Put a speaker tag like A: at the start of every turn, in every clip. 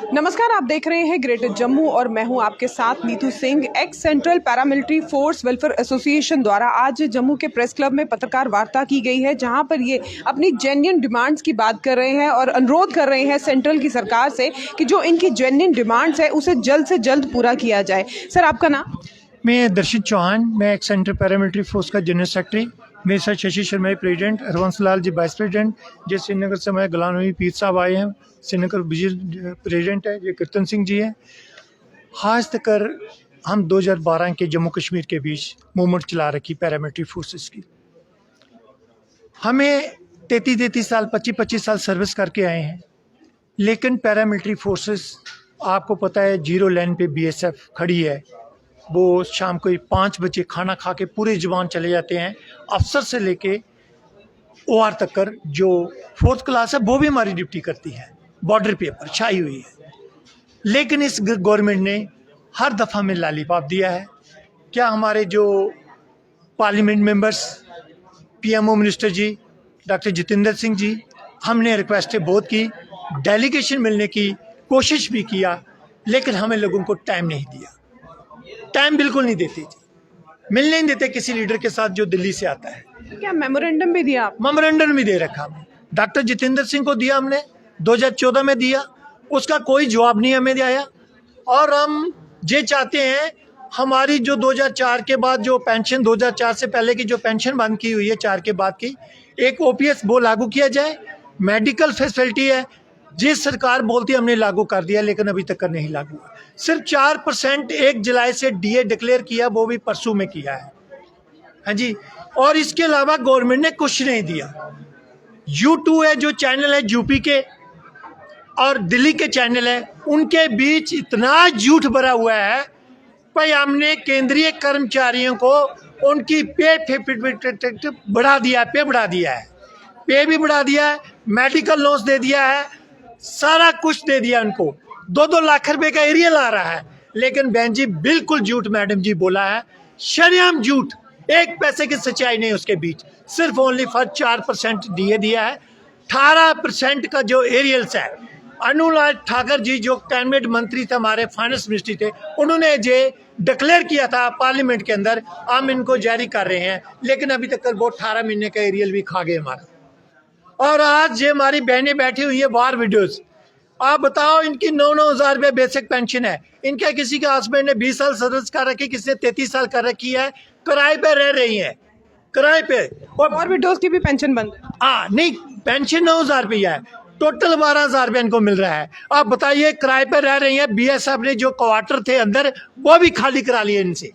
A: नमस्कार, आप देख रहे हैं ग्रेटर जम्मू और मैं हूं आपके साथ Neetu Singh. X central paramilitary force welfare association द्वारा आज जम्मू के प्रेस क्लब में पत्रकार वार्ता की गई है, जहां पर ये अपनी जेन्युइन डिमांड्स की बात कर रहे हैं और अनुरोध कर रहे हैं सेंट्रल की सरकार से कि जो इनकी जेन्युइन डिमांड्स है उसे जल्द से जल्द पूरा किया जाए। सर, आपका नाम?
B: मैं दर्शित चौहान, मैं एक्स सेंट्रल पैरामिलिट्री फोर्स का जनरल सेक्रेटरी। मेरे साथ Shashi Sharma president, Harvansh Lal ji vice president, जो श्रीनगर से हमारे गुलाम नबी पीर साहब आए हैं, श्रीनगर विजिट प्रेसिडेंट है, ये कीर्तन सिंह जी हैं। आज तक हम 2012 के जम्मू कश्मीर के बीच मूवमेंट चला रखी पैरामिलिट्री फोर्सेस की। हमें 33 साल 25 साल सर्विस करके आए हैं, लेकिन पैरामिलिट्री फोर्सेस आपको पता है जीरो लाइन पे बीएसएफ खड़ी है। वो शाम को 5 बजे खाना खा के पूरे जवान चले जाते हैं। अफसर से लेके ओआर तक कर जो 4th क्लास है वो भी हमारी ड्यूटी करती है, बॉर्डर पे पर छाई हुई है। लेकिन इस गवर्नमेंट ने हर दफ़ा में लॉलीपॉप दिया है। क्या हमारे जो पार्लियामेंट मेंबर्स, पीएमओ मिनिस्टर जी डॉक्टर जितेंद्र सिंह जी, हमने रिक्वेस्टें बहुत की, डेलीगेशन मिलने की कोशिश भी किया, लेकिन हमें लोगों को टाइम नहीं दिया। टाइम बिल्कुल नहीं देते जी, मिलने नहीं देते किसी लीडर के साथ जो दिल्ली से आता है।
A: क्या मेमोरेंडम भी दिया?
B: मेमोरेंडम भी दे रखा हमने, डॉक्टर जितेंद्र सिंह को दिया हमने, 2014 में दिया, उसका कोई जवाब नहीं हमें दिया। और हम ये चाहते हैं हमारी जो 2004 के बाद जो पेंशन, 2004 से पहले की जो पेंशन बंद की हुई है, 4 के बाद की, एक ओपीएस वो लागू किया जाए। मेडिकल फैसिलिटी है, जिस सरकार बोलती है हमने लागू कर दिया, लेकिन अभी तक नहीं लागू हुआ। सिर्फ 4% 1 जुलाई से डीए डिक्लेयर किया, वो भी परसों में किया है। हाँ जी, और इसके अलावा गवर्नमेंट ने कुछ नहीं दिया। U2 है जो चैनल है यूपी के और दिल्ली के चैनल है, उनके बीच इतना झूठ भरा हुआ है। भाई हमने केंद्रीय कर्मचारियों को उनकी पे बढ़ा दिया, पे बढ़ा दिया है, पे भी बढ़ा दिया है, मेडिकल लॉस दे दिया है, सारा कुछ दे दिया उनको। 2-2 लाख रुपए का एरियल आ रहा है, लेकिन बहन जी बिल्कुल झूठ मैडम जी बोला है, शर्म झूठ। 1 पैसे की सच्चाई नहीं उसके बीच। सिर्फ ओनली फॉर 4% डीए दिया है। 18% का जो एरियल्स है, अनुराग ठाकर जी जो कैबिनेट मंत्री थे, हमारे फाइनेंस मिनिस्ट्री थे, उन्होंने ये डिक्लेयर किया था पार्लियामेंट के अंदर, हम इनको जारी कर रहे हैं, लेकिन अभी तक वो 18 महीने का एरियल भी खा गए हमारा। और आज ये हमारी बहनें बैठी हुई है बाहर वीडियोस, आप बताओ, इनकी 9-9 हज़ार रुपये बेसिक पेंशन है। इनके किसी के हस्बैंड ने 20 साल सर्विस कर रखी, किसी ने 33 साल कर रखी है, किराए पे रह रही है, किराए पे।
A: और विडोज की भी पेंशन बंद है।
B: हाँ नहीं, पेंशन 9 हज़ार रुपया है, टोटल 12 हज़ार रुपये इनको मिल रहा है। आप बताइए, किराए पे रह रही है। बीएसएफ ने जो क्वार्टर थे अंदर वो भी खाली करा लिए इनसे।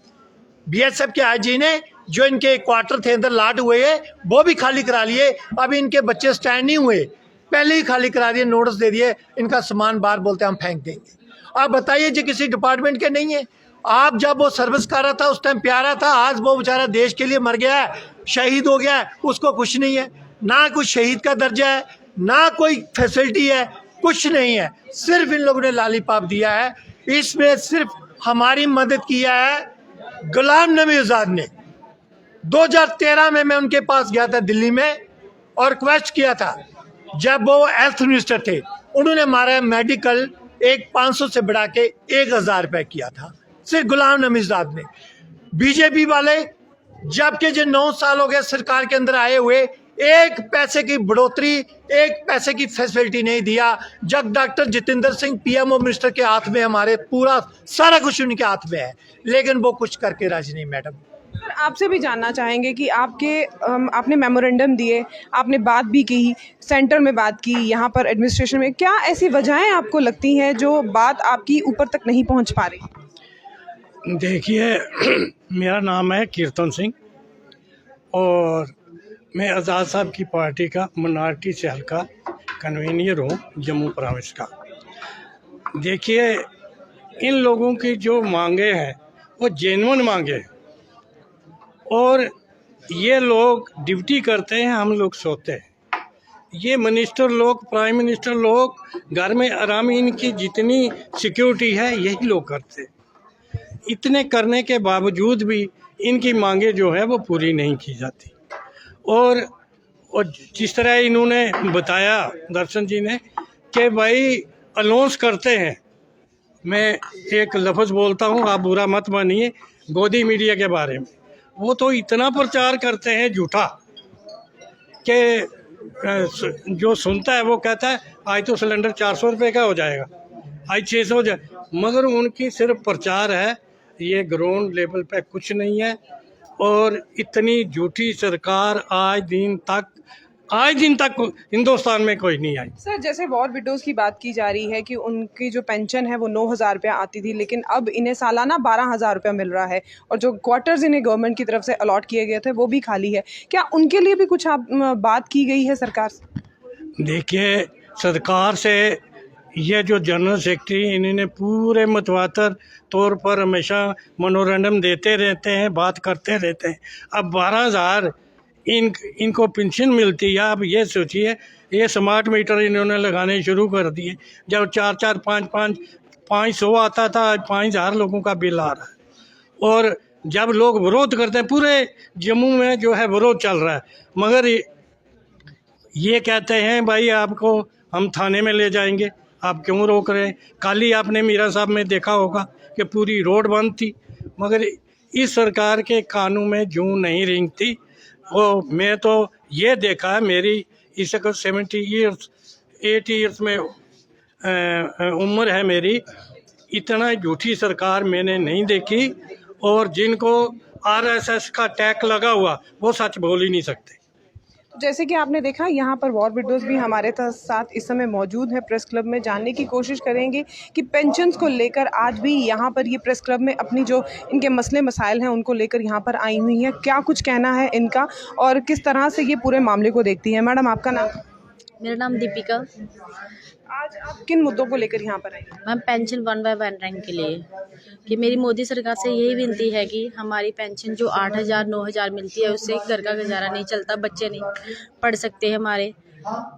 B: बीएसएफ के आईजी ने जो इनके क्वार्टर थे अंदर लाट हुए हैं वो भी खाली करा लिए। अभी इनके बच्चे स्टैंड नहीं हुए, पहले ही खाली करा दिए, नोटिस दे दिए, इनका सामान बाहर बोलते हम फेंक देंगे। आप बताइए जी, किसी डिपार्टमेंट के नहीं है। आप जब वो सर्विस कर रहा था उस टाइम प्यारा था, आज वो बेचारा देश के लिए मर गया है, शहीद हो गया है, उसको कुछ नहीं है, ना कुछ शहीद का दर्जा है, ना कोई फैसिलिटी है, कुछ नहीं है। सिर्फ इन लोगों ने लॉलीपॉप दिया है। इसमें सिर्फ हमारी मदद किया है गुलाम नबी आज़ाद ने। 2013 में मैं उनके पास गया था दिल्ली में और रिक्वेस्ट किया था, जब वो हेल्थ मिनिस्टर थे, उन्होंने हमारा मेडिकल 500 से बढ़ा के 1000 रुपये किया था, सिर्फ गुलाम नबी आज़ाद ने। बीजेपी वाले जबकि जो 9 साल हो गए सरकार के अंदर आए हुए, 1 पैसे की बढ़ोतरी, 1 पैसे की फैसिलिटी नहीं दिया। जब doctor Jitendra Singh PMO minister के हाथ में, हमारे पूरा सारा कुछ उनके हाथ में है, लेकिन वो कुछ करके राजी नहीं। मैडम,
A: आपसे भी जानना चाहेंगे कि आपने मेमोरेंडम दिए, आपने बात भी की, सेंटर में बात की, यहाँ पर एडमिनिस्ट्रेशन में, क्या ऐसी वजहें आपको लगती हैं जो बात आपकी ऊपर तक नहीं पहुँच पा रही?
C: देखिए, मेरा नाम है कीर्तन सिंह और मैं आज़ाद साहब की पार्टी का मिनॉरिटी सेल का कन्वीनर हूँ जम्मू प्रोविंस का। देखिए, इन लोगों की जो मांगे हैं वो जेन्युइन मांगे हैं, और ये लोग ड्यूटी करते हैं, हम लोग सोते हैं। ये मिनिस्टर लोग, प्राइम मिनिस्टर लोग घर में आराम, इनकी जितनी सिक्योरिटी है यही लोग करते हैं। इतने करने के बावजूद भी इनकी मांगे जो है वो पूरी नहीं की जाती। और जिस तरह इन्होंने बताया दर्शन जी ने कि भाई अनाउंस करते हैं मैं एक लफ्ज़ बोलता हूँ, आप बुरा मत मानिए, गोदी मीडिया के बारे में। वो तो इतना प्रचार करते हैं झूठा कि जो सुनता है वो कहता है आज तो सिलेंडर 400 रुपये का हो जाएगा, आज 600 हो जाए, मगर उनकी सिर्फ प्रचार है, ये ग्राउंड लेवल पे कुछ नहीं है। और इतनी झूठी सरकार आज दिन तक हिंदुस्तान में कोई नहीं आई।
A: सर, जैसे वॉर विडोज की बात की जा रही है कि उनकी जो पेंशन है वो 9,000 रुपया आती थी, लेकिन अब इन्हें सालाना 12,000 रुपया मिल रहा है, और जो क्वार्टर्स इन्हें गवर्नमेंट की तरफ से अलॉट किए गए थे वो भी खाली है। क्या उनके लिए भी कुछ आप बात की गई है सरकार से?
C: देखिए, सरकार से ये जो जनरल सेक्रेटरी इन्होंने पूरे मतवातर तौर पर हमेशा मनोरंजन देते रहते हैं, बात करते रहते हैं। अब 12,000 इनको पेंशन मिलती है। आप ये सोचिए, ये स्मार्ट मीटर इन्होंने लगाने शुरू कर दिए। जब 4-4, 500 आता था, आज 5,000 लोगों का बिल आ रहा है। और जब लोग विरोध करते हैं, पूरे जम्मू में जो है विरोध चल रहा है, मगर ये कहते हैं भाई आपको हम थाने में ले जाएंगे, आप क्यों रोक रहे हैं। कल ही आपने मीरा साहब में देखा होगा कि पूरी रोड बंद थी, मगर इस सरकार के कानों में जूं नहीं रेंगती। वो मैं तो ये देखा है, मेरी इस वक्त 70 ईयर्स 80 ईयर्स में उम्र है मेरी, इतना झूठी सरकार मैंने नहीं देखी। और जिनको RSS का टैग लगा हुआ वो सच बोल ही नहीं सकते।
A: जैसे कि आपने देखा, यहाँ पर वॉर विडोज भी हमारे साथ इस समय मौजूद है प्रेस क्लब में। जानने की कोशिश करेंगे कि पेंशन्स को लेकर आज भी यहाँ पर ये प्रेस क्लब में अपनी जो इनके मसले मसाइल हैं उनको लेकर यहाँ पर आई हुई हैं। क्या कुछ कहना है इनका और किस तरह से ये पूरे मामले को देखती हैं। मैडम, आपका नाम?
D: मेरा नाम दीपिका।
A: आज आप किन मुद्दों को लेकर यहाँ पर आई?
D: मैम, पेंशन 1 बाय 1 रैंक के लिए कि मेरी मोदी सरकार से यही विनती है कि हमारी पेंशन जो 8,000 9,000 मिलती है उससे घर का गुजारा नहीं चलता, बच्चे नहीं पढ़ सकते हमारे।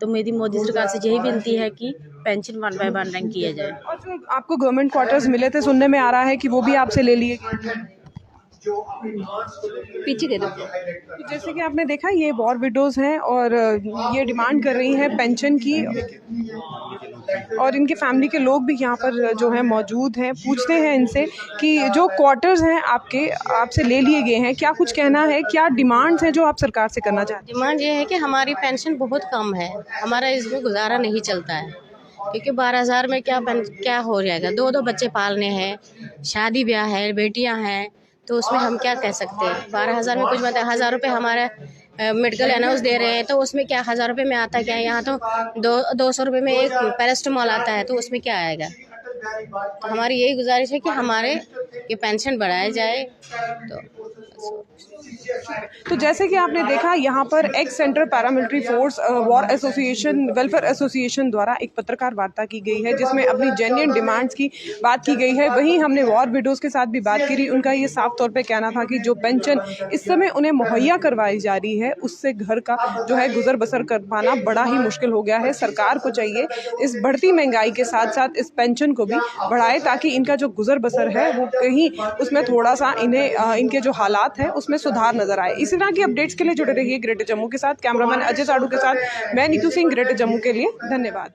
D: तो मेरी मोदी सरकार से यही विनती है कि पेंशन 1 बाय 1 रैंक किया जाए।
A: और जो आपको गवर्नमेंट क्वार्टर्स मिले थे, सुनने में आ रहा है कि वो भी आपसे ले लिए गए।
D: पीछे दे दो।
A: तो जैसे कि आपने देखा, ये वॉर विडोज़ हैं और ये डिमांड कर रही हैं पेंशन की, और इनके फैमिली के लोग भी यहाँ पर जो है मौजूद हैं। पूछते हैं इनसे कि जो क्वार्टर्स हैं आपसे ले लिए गए हैं, क्या कुछ कहना है, क्या डिमांड्स हैं जो आप सरकार से करना चाहते हैं?
D: डिमांड ये है कि हमारी पेंशन बहुत कम है, हमारा इसमें गुजारा नहीं चलता है, क्योंकि 12,000 में क्या हो जाएगा। 2 बच्चे पालने हैं, शादी ब्याह है, बेटियां हैं, तो उसमें हम क्या कह सकते हैं। 12,000 में कुछ बात है। 1,000 रुपये हमारा मेडिकल अनाउंस दे रहे हैं, तो उसमें क्या 1,000 रुपये में आता क्या है। यहाँ तो 200 रुपये में एक पैरास्टामॉल आता है, तो उसमें क्या आएगा। तो हमारी यही गुजारिश है कि हमारे ये पेंशन बढ़ाया जाए।
A: तो जैसे कि आपने देखा, यहाँ पर x central paramilitary force war association welfare association द्वारा एक पत्रकार वार्ता की गई है, जिसमें अपनी जेन्युइन डिमांड्स की बात की गई है। वहीं हमने वॉर विडोज के साथ भी बात करी। उनका ये साफ तौर पे कहना था कि जो पेंशन इस समय उन्हें मुहैया करवाई जा रही है, उससे घर का जो है गुजर बसर कर पाना बड़ा ही मुश्किल हो गया है। सरकार को चाहिए इस बढ़ती महंगाई के साथ साथ इस पेंशन को भी बढ़ाए, ताकि इनका जो गुजर बसर है वो कहीं उसमें थोड़ा सा इन्हें इनके जो हालात हैं उसमें सुधार नजर आए। इसी तरह की अपडेट्स के लिए जुड़े रहिए ग्रेटर जम्मू के साथ। कैमरामैन अजय साडू के साथ मैं नीतू सिंह, ग्रेटर जम्मू के लिए। धन्यवाद।